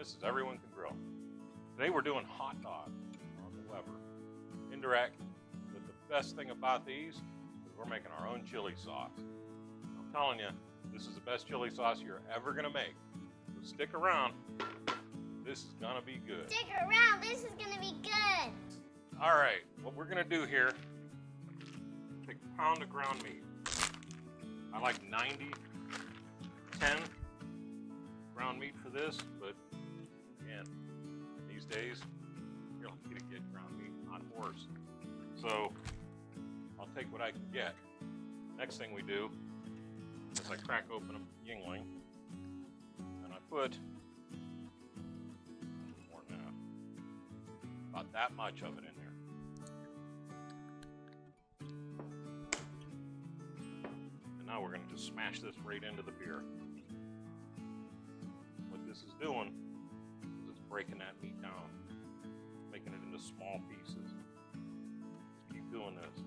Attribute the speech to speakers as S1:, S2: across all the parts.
S1: This is Everyone Can Grill. Today we're doing hot dogs on the Weber. Indirect, but the best thing about these is we're making our own chili sauce. I'm telling you, this is the best chili sauce you're ever gonna make. So stick around, this is gonna be good.
S2: Stick around, this is gonna be good.
S1: All right, what we're gonna do here, take a pound of ground meat. I like 90-10 ground meat for this, but again, these days, you're lucky to get ground meat, not horse. So I'll take what I can get. Next thing we do is I crack open a Yingling, and I put more than that, about that much of it in there. And now we're going to just smash this right into the beer. What this is doing is it's breaking that meat down, making it into small pieces. Just keep doing this.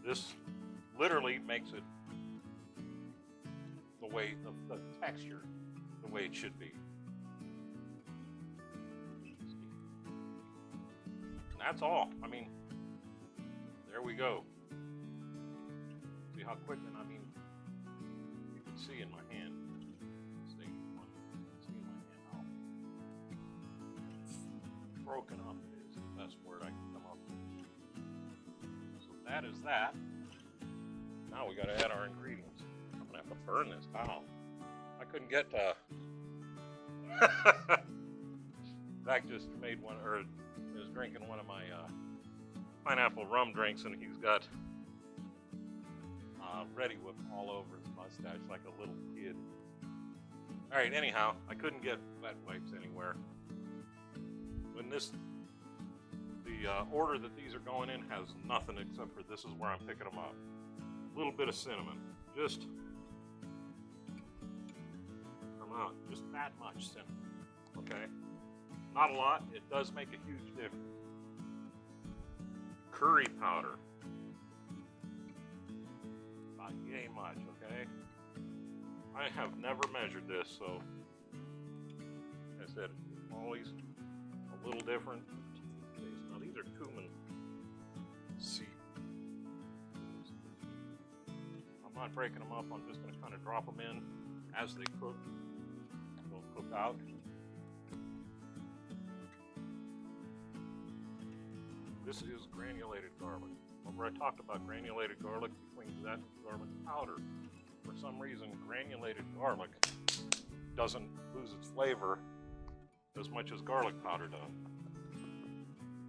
S1: This literally makes it the way, the texture, the way it should be. And that's all. I mean, there we go. See how quick, and I mean, you can see in my hand. See in my hand how broken up it is. The best word I can come up with. So that is that. Now we got to add our ingredients. I'm gonna have to burn this towel. I couldn't get Zach just made one, or is drinking one of my pineapple rum drinks, and he's got Ready Whip all over his mustache like a little kid. All right, anyhow, I couldn't get wet wipes anywhere. When the order that these are going in has nothing except for this is where I'm picking them up. A little bit of cinnamon, just that much cinnamon, okay? Not a lot, it does make a huge difference. Curry powder, about yay much, okay? I have never measured this, so like I said, it's always a little different. Now these are cumin seeds. I'm not breaking them up, I'm just going to kind of drop them in as they cook. They'll cook out. This is granulated garlic. Remember I talked about granulated garlic between that and garlic powder. For some reason, granulated garlic doesn't lose its flavor as much as garlic powder does.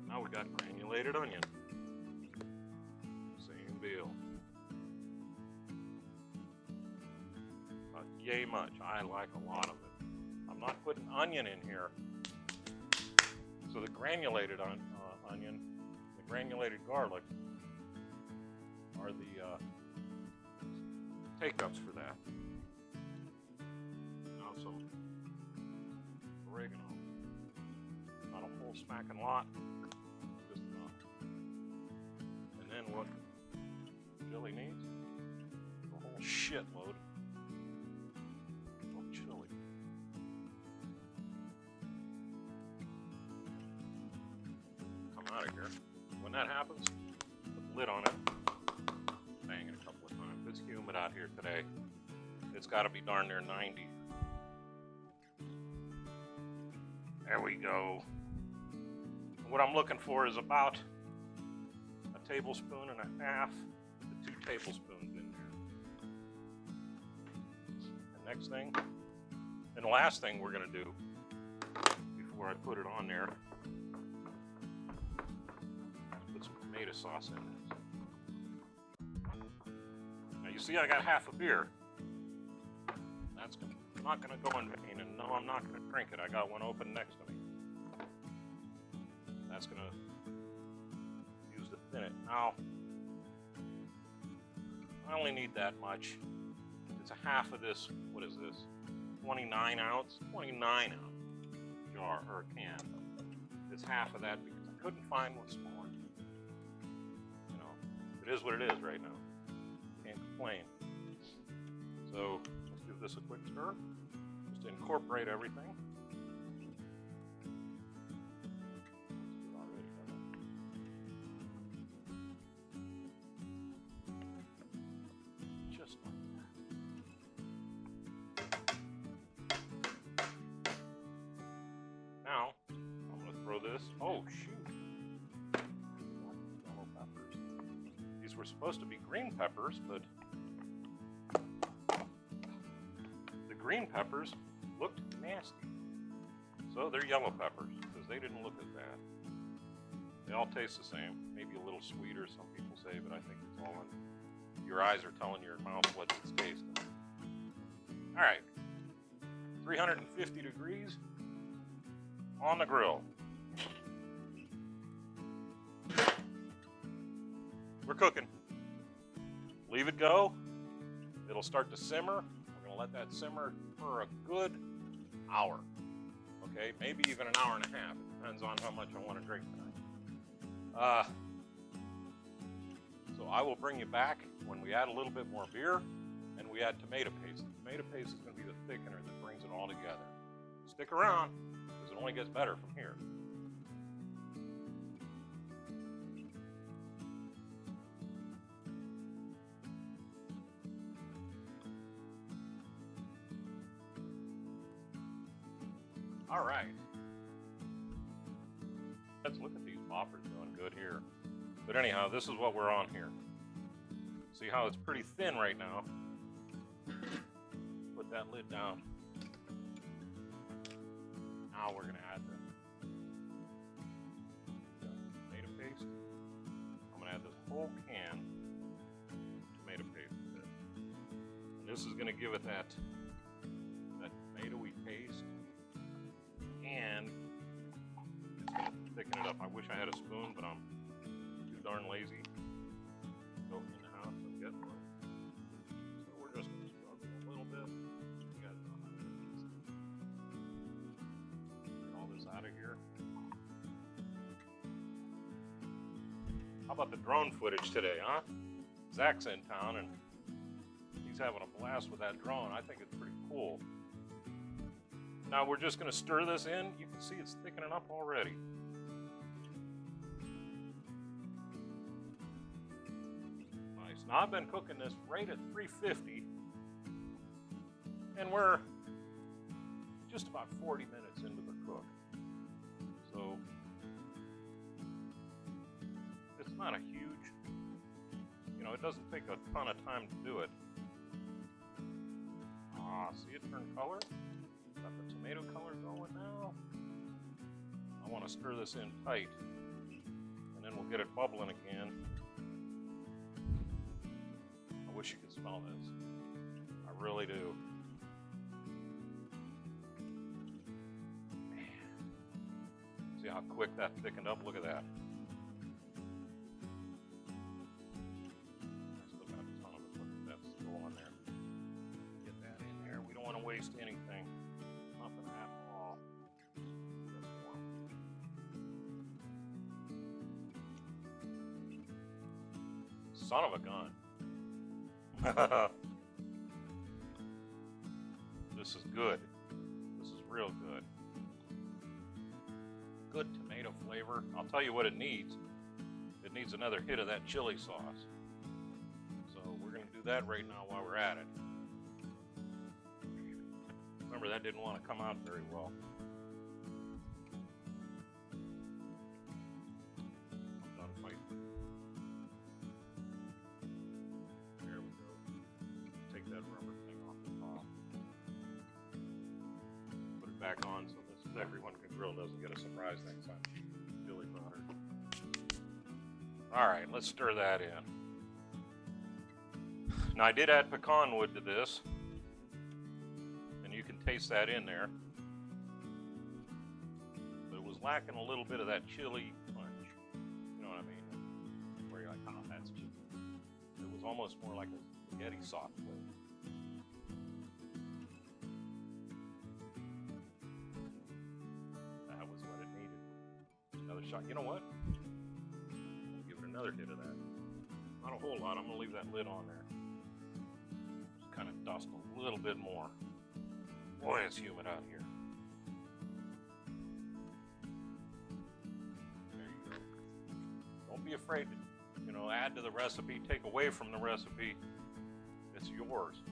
S1: Now we got granulated onion. Same deal. About yay much. I like a lot of it. I'm not putting onion in here. So the granulated onion, the granulated garlic are the take-ups for that. Now some oregano. Not a whole smacking lot, just enough. And then what chili needs? A whole shitload of chili. Come out of here. When that happens, put the lid on it. Bang it a couple of times. It's humid out here today. It's got to be darn near 90. There we go. What I'm looking for is about a tablespoon and a half to 2 tablespoons in there. And next thing, and the last thing we're going to do before I put it on there, put some tomato sauce in this. Now you see I got half a beer. That's not going to go in vain, and no, I'm not going to drink it. I got one open next to me. That's going to use to thin it. Now, I only need that much. It's a half of this, what is this? 29 ounce jar or can. It's half of that because I couldn't find one smaller. You know, it is what it is right now. flame. So let's give this a quick stir, just to incorporate everything. Just like that. Now, I'm going to throw this. Oh, shoot. Yellow peppers. These were supposed to be green peppers, but the green peppers looked nasty. So they're yellow peppers, because they didn't look as bad. They all taste the same. Maybe a little sweeter, some people say, but I think it's all in. Your eyes are telling your mouth what it's tasting. All right, 350 degrees on the grill. We're cooking. Leave it go. It'll start to simmer. We're gonna let that simmer for a good hour. Okay, maybe even an hour and a half. It depends on how much I want to drink tonight. So I will bring you back when we add a little bit more beer and we add tomato paste. The tomato paste is going to be the thickener that brings it all together. Stick around, because it only gets better from here. All right. Let's look at these boppers doing good here. But anyhow, this is what we're on here. See how it's pretty thin right now? Put that lid down. Now we're gonna add the tomato paste. I'm gonna add this whole can of tomato paste with it. And this is gonna give it that tomatoey taste, and it's gonna thicken it up. I wish I had a spoon, but I'm too darn lazy. Go in the house and get one. So we're just gonna struggle a little bit. You guys know how it is. Get all this out of here. How about the drone footage today, huh? Zach's in town and he's having a blast with that drone. I think it's pretty cool. Now we're just gonna stir this in. You can see it's thickening up already. Now I've been cooking this right at 350, and we're just about 40 minutes into the cook. So it's not a huge, it doesn't take a ton of time to do it. See it turn color? Got the tomato color going now. I want to stir this in tight, and then we'll get it bubbling again. I wish you could smell this. I really do. Man. See how quick that thickened up? Look at that. I still got a ton of it. Look at that still on there. Get that in there. We don't want to waste anything. Nothing at all. Just one. Son of a gun. This is good. This is real good. Good tomato flavor. I'll tell you what it needs. It needs another hit of that chili sauce. So we're going to do that right now while we're at it. Remember, that didn't want to come out very well. I'm done fighting. There we go. Take that rubber thing off the top. Put it back on so this everyone can grill doesn't get a surprise next time. Chili powder. All right, let's stir that in. Now I did add pecan wood to this, and you can taste that in there. But it was lacking a little bit of that chili punch. You know what I mean? Where you're like, oh, that's chili. It was almost more like a spaghetti sauce flavor. That was what it needed. Another shot. You know what? Give it another hit of that. Not a whole lot. I'm going to leave that lid on there. little bit more. Boy, it's humid out here. There you go. Don't be afraid to, add to the recipe, take away from the recipe. It's yours,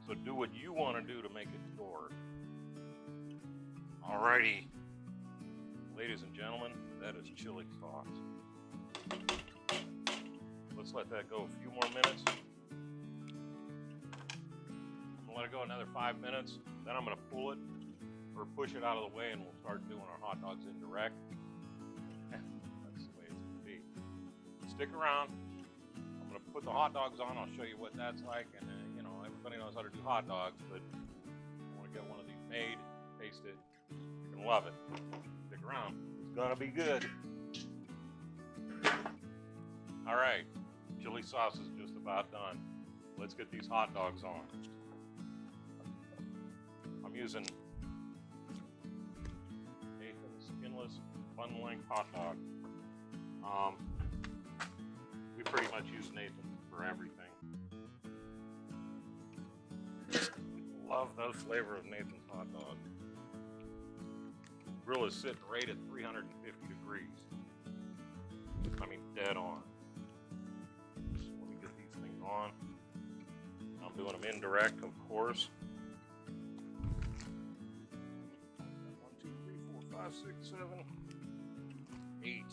S1: So do what you want to do to make it yours. Alrighty. Ladies and gentlemen, that is chili sauce. Let's let that go a few more minutes. I'm gonna let it go another 5 minutes. Then I'm gonna pull it or push it out of the way and we'll start doing our hot dogs indirect. That's the way it's gonna be. Stick around. I'm gonna put the hot dogs on. I'll show you what that's like. And everybody knows how to do hot dogs, but I want to get one of these made, taste it. You're gonna love it. Stick around. It's gonna be good. All right, chili sauce is just about done. Let's get these hot dogs on. I'm using Nathan's skinless bun length hot dog. We pretty much use Nathan's for everything. Love the flavor of Nathan's hot dog. Grill is sitting right at 350 degrees. I mean, dead on. So let me get these things on. I'm doing them indirect, of course. 1, 2, 3, 4, 5, 6, 7, 8.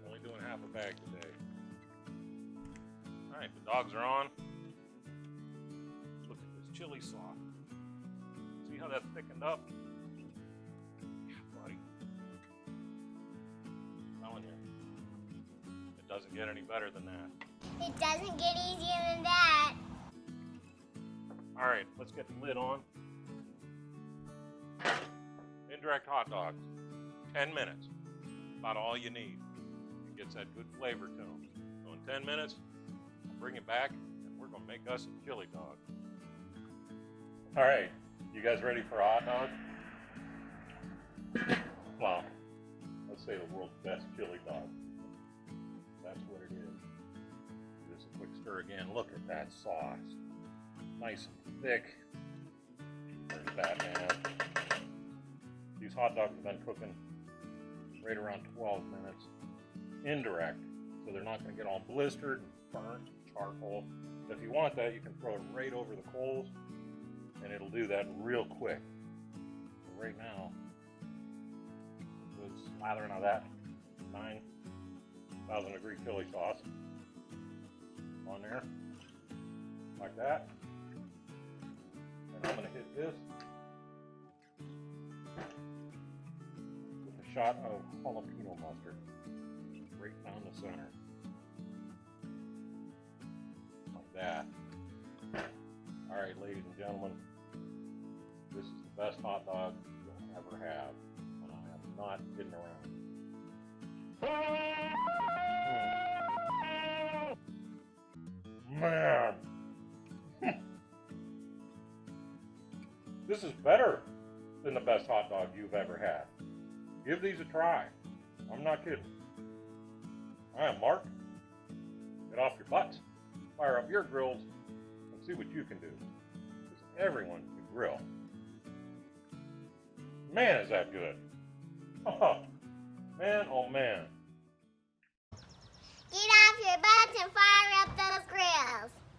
S1: Only doing half a bag today. All right, the dogs are on. Look at this chili sauce. See how that thickened up? Yeah, buddy. I'm telling you, it doesn't get any better than that.
S2: It doesn't get easier than that.
S1: All right, let's get the lid on. Indirect hot dogs, 10 minutes, about all you need. It gets that good flavor to them. So in 10 minutes, I'll bring it back and we're gonna make us a chili dog. All right, you guys ready for a hot dog? Well, let's say the world's best chili dog. That's what it is. Do this a quick stir again. Look at that sauce. Nice and thick. There's that, man. These hot dogs have been cooking right around 12 minutes. Indirect, so they're not going to get all blistered and burnt, charcoal. If you want that, you can throw it right over the coals, and it'll do that real quick. But right now, just slathering on that 9,000 degree chili sauce on there, like that. And I'm going to hit this with a shot of jalapeno mustard right down the center. Like that. Alright, ladies and gentlemen, this is the best hot dog you'll ever have. And I am not kidding around. Man! This is better than the best hot dog you've ever had. Give these a try. I'm not kidding. All right, Mark. Get off your butts, fire up your grills, and see what you can do. Because everyone can grill. Man, is that good. Oh, man, oh man.